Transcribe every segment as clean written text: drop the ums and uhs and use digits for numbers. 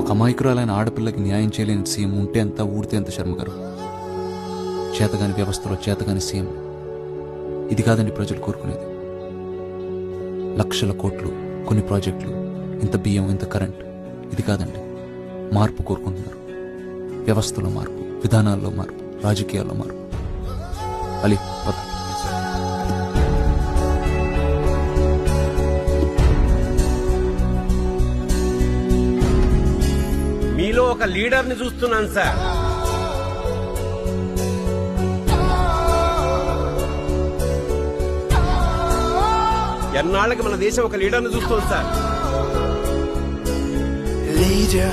ఒక అమాయకురాలైన ఆడపిల్లకి న్యాయం చేయలేని సీఎం ఉంటే అంత ఊడితే అంత శర్మ గారు. చేతగాని వ్యవస్థలో చేతగాని సీఎం. ఇది కాదండి ప్రజలు కోరుకునేది. లక్షల కోట్లు, కొన్ని ప్రాజెక్టులు, ఇంత బియ్యం, ఇంత కరెంట్. ఇది కాదండి. మార్పు కోరుకుంటున్నారు. వ్యవస్థలో మార్పు, విధానాల్లో మార్పు, రాజకీయాల్లో మార్పు. అలీ పద. మీలో ఒక లీడర్ని చూస్తున్నాను సార్. ఎన్నాళ్ళకి మన దేశం ఒక లీడర్ని చూస్తుంది sir. Leader,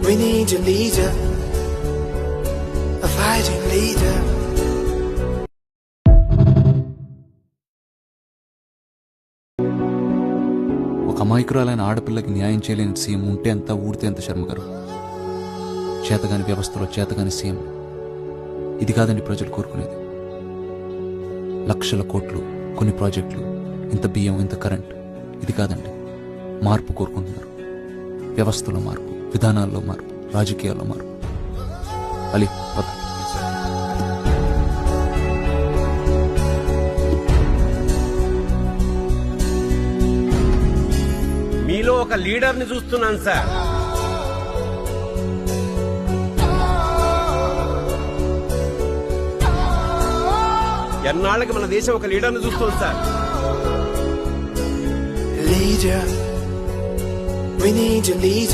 we need a leader, a fighting leader. ఒక అమాయకురాలైన ఆడపిల్లకి న్యాయం చేయలేని సీఎం ఉంటే అంత ఊడితే అంత శర్మ గారు. చేతగాని వ్యవస్థలో చేతగాని సీఎం. ఇది కాదండి ప్రజలు కోరుకునేది. లక్షల కోట్లు, కొన్ని ప్రాజెక్టులు, ఇంత బియ్యం, ఇంత కరెంట్. ఇది కాదండి. మార్పు కోరుకుంటున్నారు. వ్యవస్థలో మార్పు, విధానాల్లో మార్పు, రాజకీయాల్లో మార్పు. అలీ పద. మీలో ఒక లీడర్ని చూస్తున్నాను సార్. ఎన్నాళ్ళకి మన దేశం ఒక లీడర్ని చూస్తుంది sir. Leader, we need a leader.